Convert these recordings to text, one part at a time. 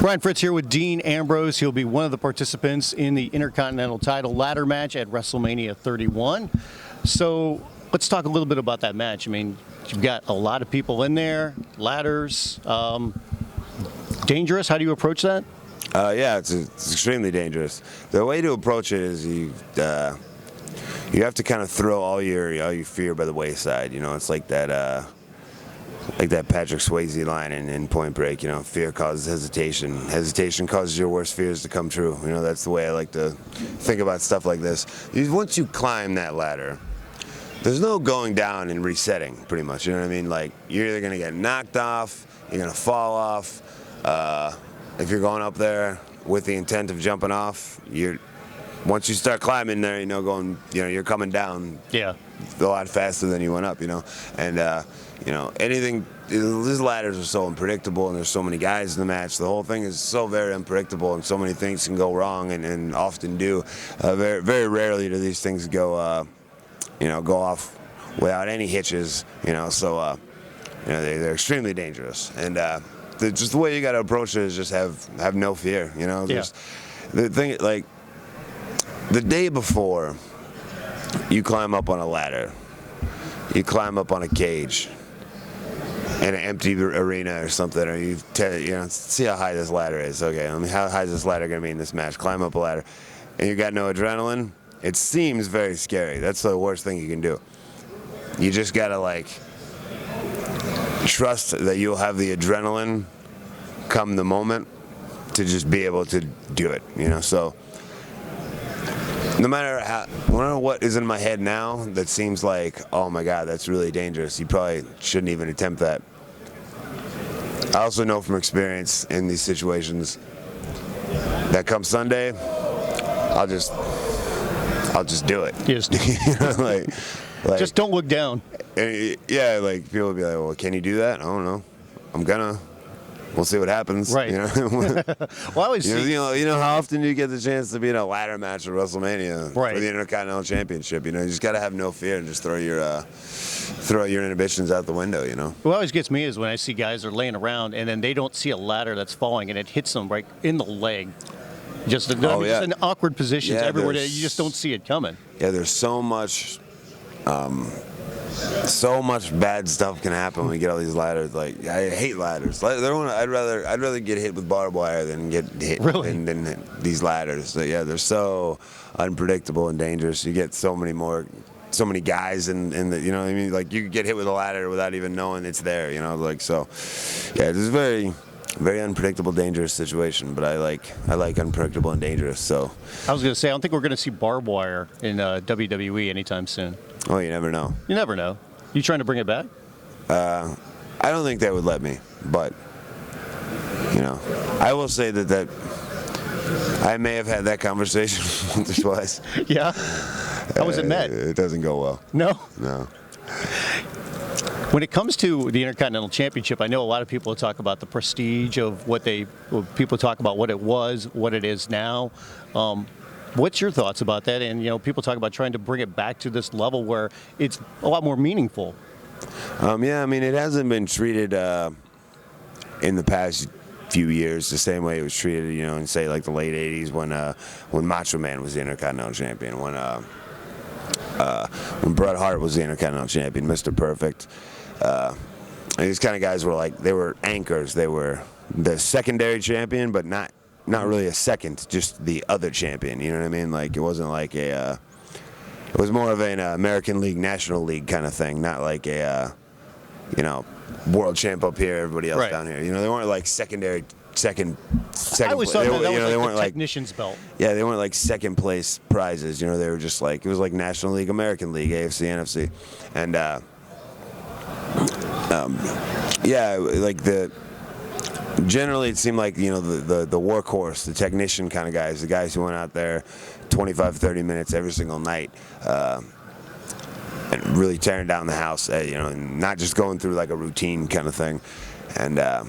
Brian Fritz here with Dean Ambrose. He'll be one of the participants in the Intercontinental title ladder match at WrestleMania 31. So let's talk a little bit about that match. I mean, you've got a lot of people in there, ladders. Dangerous? How do you approach that? Yeah, it's extremely dangerous. The way to approach it is you have to kind of throw all your fear by the wayside. You know, it's like that Patrick Swayze line in Point Break. You know, fear causes hesitation. Hesitation causes your worst fears to come true. You know, that's the way I like to think about stuff like this. Once you climb that ladder, there's no going down and resetting, pretty much. You know what I mean? Like, you're either gonna get knocked off, you're gonna fall off. If you're going up there with the intent of jumping off, once you start climbing there, you're coming down. Yeah. A lot faster than you went up, and anything. These ladders are so unpredictable, and there's so many guys in the match. The whole thing is so very unpredictable, and so many things can go wrong, and often do. Very, very rarely do these things go off without any hitches. They're extremely dangerous, and just the way you got to approach it is just have no fear. Just the thing, like the day before. You climb up on a ladder. You climb up on a cage in an empty arena or something, or see how high this ladder is. Okay, how high is this ladder going to be in this match? Climb up a ladder, and you got no adrenaline. It seems very scary. That's the worst thing you can do. You just gotta trust that you'll have the adrenaline come the moment to just be able to do it. So. No matter what is in my head now that seems like, oh my God, that's really dangerous, you probably shouldn't even attempt that. I also know from experience in these situations that come Sunday, I'll just do it. Yes. Just don't look down. Yeah, people will be like, well, can you do that? I don't know. I'm gonna. We'll see what happens. Right. Well, I always see. How often do you get the chance to be in a ladder match at WrestleMania for the Intercontinental Championship? You just got to have no fear and just throw your inhibitions out the window. What always gets me is when I see guys are laying around and then they don't see a ladder that's falling and it hits them right in the leg. Just in awkward positions everywhere. You just don't see it coming. Yeah, there's so much bad stuff can happen when we get all these ladders. Like, I hate ladders. I'd rather get hit with barbed wire than get hit than these ladders. So, yeah, they're so unpredictable and dangerous. You get so many guys in the, you know what I mean? Like, you get hit with a ladder without even knowing it's there. So yeah, it's a very, very unpredictable, dangerous situation. But I like unpredictable and dangerous. So I was gonna say, I don't think we're gonna see barbed wire in WWE anytime soon. Oh, you never know. You never know. You trying to bring it back? I don't think they would let me, but I will say that I may have had that conversation once or twice. Yeah. How was it met? It doesn't go well. No. No. When it comes to the Intercontinental Championship, I know a lot of people talk about the prestige of people talk about what it was, what it is now. What's your thoughts about that? And, people talk about trying to bring it back to this level where it's a lot more meaningful. Yeah, I mean, it hasn't been treated in the past few years the same way it was treated, in, say, like the late 80s when Macho Man was the Intercontinental Champion, when Bret Hart was the Intercontinental Champion, Mr. Perfect. And these kind of guys were they were anchors. They were the secondary champion, but not really a second, just the other champion. You know what I mean? Like, it wasn't like it was more of an American League, National League kind of thing, not like a, world champ up here, everybody else down here. They weren't like second. I always thought that was like the technician's belt. Yeah, they weren't like second place prizes. They were just it was like National League, American League, AFC, NFC, and generally, it seemed like, the workhorse, the technician kind of guys, the guys who went out there 25, 30 minutes every single night and really tearing down the house, and not just going through like a routine kind of thing. And, I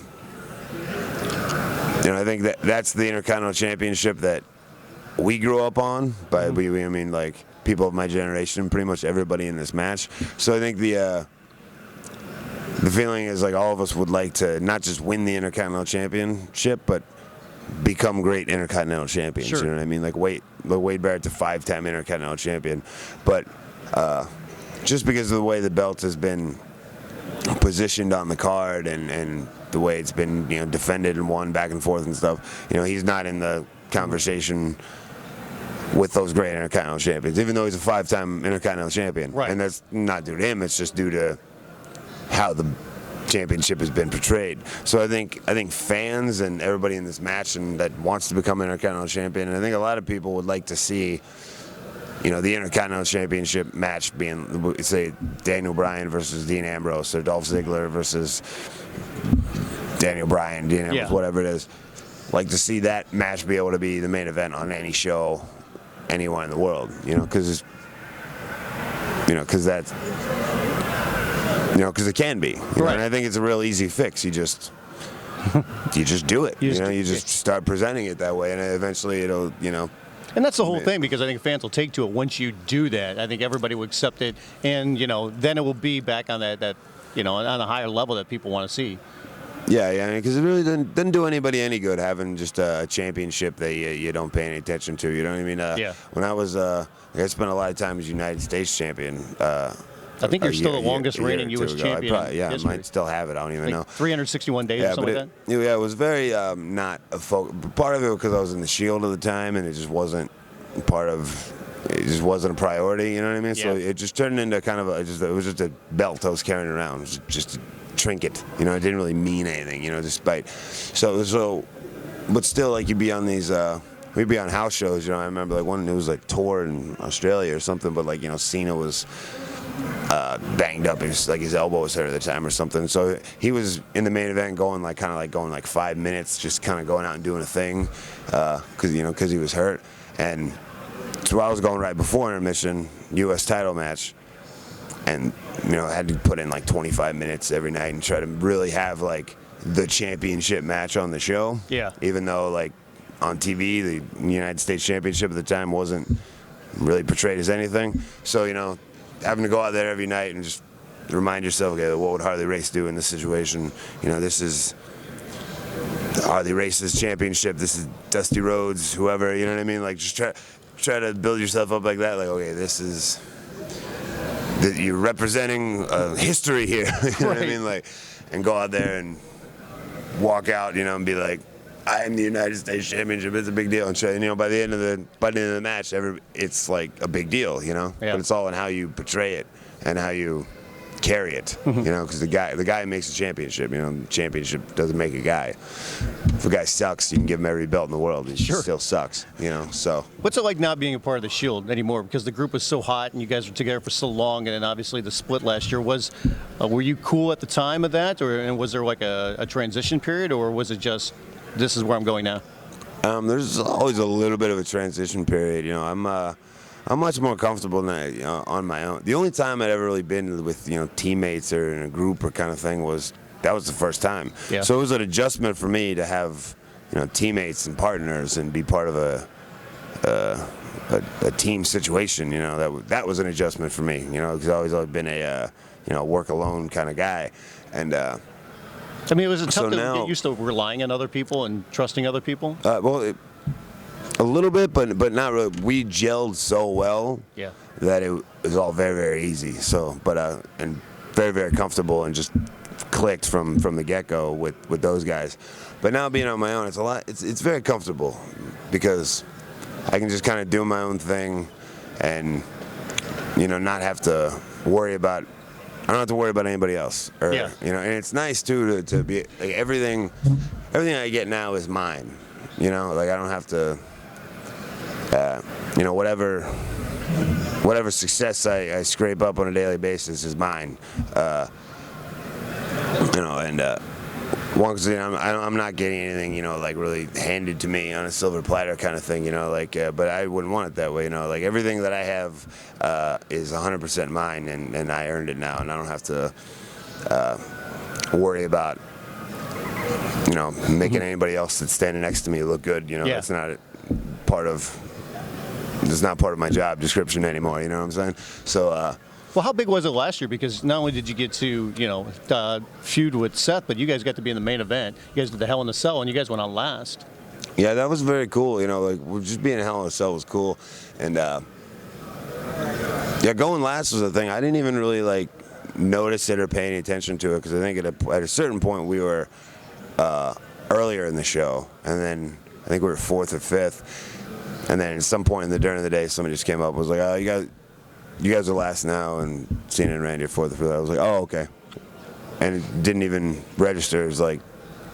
think that's the Intercontinental Championship that we grew up on. By we mean like people of my generation, pretty much everybody in this match. So I think the feeling is like all of us would like to not just win the Intercontinental Championship, but become great Intercontinental champions. Sure. You know what I mean? Like Wade Barrett's a 5-time Intercontinental champion, but just because of the way the belt has been positioned on the card and the way it's been, you know, defended and won back and forth and stuff, you know, he's not in the conversation with those great Intercontinental champions, even though he's a 5-time Intercontinental champion. Right. And that's not due to him, it's just due to how the championship has been portrayed. So I think fans and everybody in this match and that wants to become Intercontinental champion, and I think a lot of people would like to see, you know, the Intercontinental Championship match being, say, Daniel Bryan versus Dean Ambrose, or Dolph Ziggler versus Daniel Bryan, Dean Ambrose, whatever it is. Like to see that match be able to be the main event on any show, anywhere in the world, you know, because that's, you know, because it can be. You know, and I think it's a real easy fix. You just do it. You just start presenting it that way, and eventually it'll, you know. And that's the whole thing, because I think fans will take to it once you do that. I think everybody will accept it, and, you know, then it will be back on that you know, on a higher level that people want to see. Yeah, because it really doesn't do anybody any good having just a championship that you don't pay any attention to. You know what I mean? When I was, I spent a lot of time as United States champion. I think you're still the longest reigning U.S. champion. I might still have it. I don't even know. 361 days or something like that? Yeah, it was very not a focus. Part of it because I was in the Shield at the time, and it just wasn't it just wasn't a priority, you know what I mean? Yeah. So it just turned into kind of it was just a belt I was carrying around. It was just a trinket, you know, it didn't really mean anything, you know, despite. So, but still, like, you'd be on these, we'd be on house shows, you know, I remember, like, one, it was, like, tour in Australia or something, but, like, you know, Cena was banged up, his elbow was hurt at the time or something, so he was in the main event going, like, 5 minutes, just kind of going out and doing a thing, because he was hurt, and so I was going right before intermission, U.S. title match, and, you know, I had to put in like 25 minutes every night and try to really have like the championship match on the show. Yeah. Even though, like, on TV, the United States Championship at the time wasn't really portrayed as anything. So, you know, having to go out there every night and just remind yourself, okay, what would Harley Race do in this situation? You know, this is Harley Race's championship. This is Dusty Rhodes, whoever, you know what I mean? Like, just try to build yourself up like that. Like, okay, this is... that you're representing history here, you know what I mean? Like, and go out there and walk out, you know, and be like, I am the United States Championship. It's a big deal. And, you know, by the end of the match, it's like a big deal, you know. Yeah. But it's all in how you portray it and how you carry it, you know, because the guy makes a championship. You know, the championship doesn't make a guy. If a guy sucks, you can give him every belt in the world. He still sucks, you know. So what's it like not being a part of the Shield anymore? Because the group was so hot and you guys were together for so long, and then obviously the split last year was. Were you cool at the time of that, and was there like a transition period, or was it just this is where I'm going now? There's always a little bit of a transition period. You know, I'm much more comfortable now, you know, on my own. The only time I'd ever really been with, you know, teammates or in a group or kind of thing was the first time. Yeah. So it was an adjustment for me to have, you know, teammates and partners and be part of a team situation. You know, that was an adjustment for me. You know, because I've always been a you know, work alone kind of guy, and. I mean, was it tough to get used to relying on other people and trusting other people? Well, a little bit, but not really. We gelled so well that it was all very, very easy. So, and very, very comfortable, and just clicked from the get-go with those guys. But now being on my own, it's very comfortable because I can just kind of do my own thing, and, you know, not have to worry about. I don't have to worry about anybody else, you know, and it's nice too to be like everything I get now is mine, you know, like I don't have to, you know, whatever success I scrape up on a daily basis is mine, you know, and because I'm not getting anything, you know, like really handed to me on a silver platter kind of thing, you know, like, but I wouldn't want it that way, you know, like everything that I have is 100% mine, and I earned it now, and I don't have to worry about, you know, making anybody else that's standing next to me look good, you know. That's not part of my job description anymore, you know what I'm saying? So, well, how big was it last year? Because not only did you get to, you know, feud with Seth, but you guys got to be in the main event. You guys did the Hell in a Cell, and you guys went on last. Yeah, that was very cool. You know, like just being in Hell in a Cell was cool, and yeah, going last was the thing. I didn't even really like notice it or pay any attention to it because I think at a certain point we were earlier in the show, and then I think we were fourth or fifth, and then at some point during the day, somebody just came up and was like, "Oh, you guys are last now," and Cena and Randy are fourth or fifth. I was like, "Oh, okay," and it didn't even register. It was like.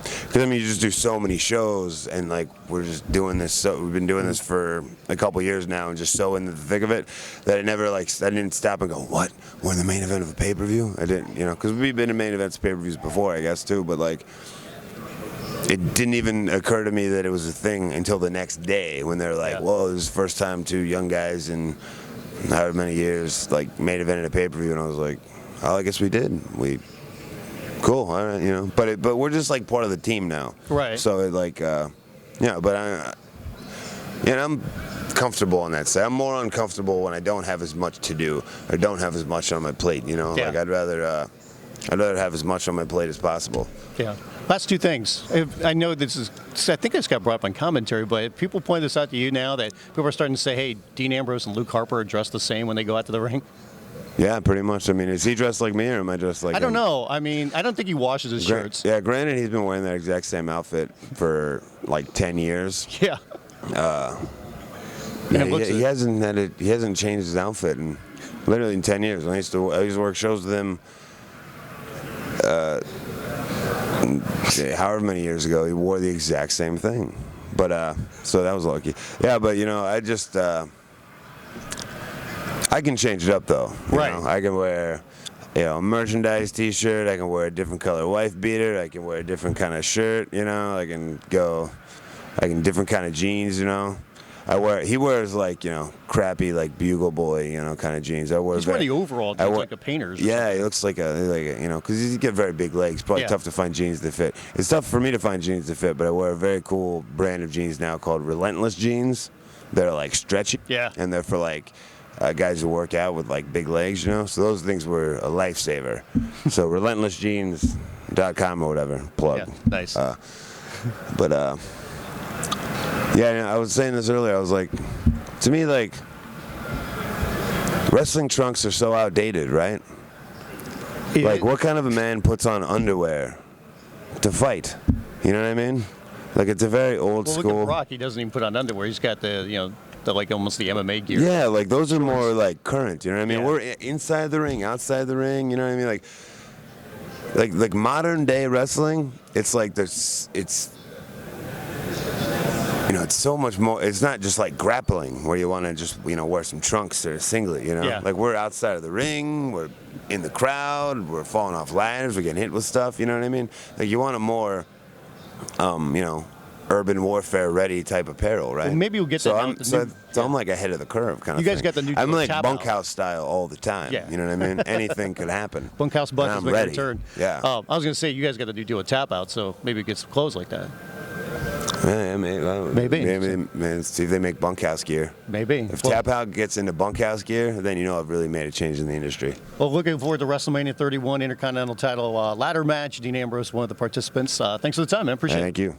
Because I mean, you just do so many shows, and like we're just doing this. So we've been doing this for a couple years now, and just so in the thick of it that it never like I didn't stop and go, "What? We're in the main event of a pay-per-view?" I didn't, you know, because we've been in main events of pay-per-views before, I guess too. But like, it didn't even occur to me that it was a thing until the next day when they're like, "Whoa, this is the first time two young guys in however many years like main event at a pay-per-view," and I was like, "Oh, I guess we did. Cool, all right, you know, but we're just like part of the team now, right? So it like, yeah, but I'm comfortable on that side. I'm more uncomfortable when I don't have as much to do or don't have as much on my plate. You know, like I'd rather have as much on my plate as possible. Yeah. Last two things. I know I think this got brought up on commentary, but people point this out to you now that people are starting to say, "Hey, Dean Ambrose and Luke Harper are dressed the same when they go out to the ring." Yeah, pretty much. I mean, is he dressed like me or am I dressed like him? I don't know. I mean, I don't think he washes his shirts. Yeah, granted, he's been wearing that exact same outfit for like 10 years. Yeah. He hasn't changed his outfit in literally in 10 years. I used to work shows with him however many years ago. He wore the exact same thing. But so that was lucky. Yeah, but you know, I can change it up though. Right. You know, I can wear, you know, a merchandise T-shirt. I can wear a different color wife beater. I can wear a different kind of shirt. You know, I can different kind of jeans. You know, he wears like, you know, crappy like Bugle Boy, you know, kind of jeans. He's wearing the overall jeans like a painter's. Yeah, he looks like you know, because he's got very big legs. Probably tough to find jeans that fit. It's tough for me to find jeans that fit, but I wear a very cool brand of jeans now called Relentless jeans. They're like stretchy. Yeah. And they're for like. Guys who work out with like big legs, you know, so those things were a lifesaver. So relentlessjeans.com or whatever, plug. Yeah, nice. But yeah, I was saying this earlier. I was like, to me, like wrestling trunks are so outdated, right? Like, what kind of a man puts on underwear to fight? You know what I mean? Like, it's a very old school. Look at Brock. He doesn't even put on underwear. He's got the, you know, like almost the MMA gear. Yeah, like those are more like current. You know what I mean? Yeah. We're inside the ring, outside the ring. You know what I mean? Like modern day wrestling. It's like it's you know, it's so much more. It's not just like grappling where you want to just, you know, wear some trunks or a singlet. You know, like we're outside of the ring. We're in the crowd. We're falling off ladders. We're getting hit with stuff. You know what I mean? Like you want a more, you know, urban warfare ready type apparel, right? Well, maybe we'll get that. I'm like ahead of the curve kind of. You guys got the new. I'm like bunkhouse style all the time. Yeah. You know what I mean? Anything could happen. Bunkhouse Buck is making a return. Yeah. I was gonna say you guys got the new deal with Tap Out, so maybe get some clothes like that. Yeah, maybe. Man, see if they make bunkhouse gear. Maybe. If Tap Out gets into bunkhouse gear, then you know I've really made a change in the industry. Well, looking forward to WrestleMania 31 Intercontinental Title ladder match. Dean Ambrose, one of the participants. Thanks for the time, man. Appreciate it. Thank you.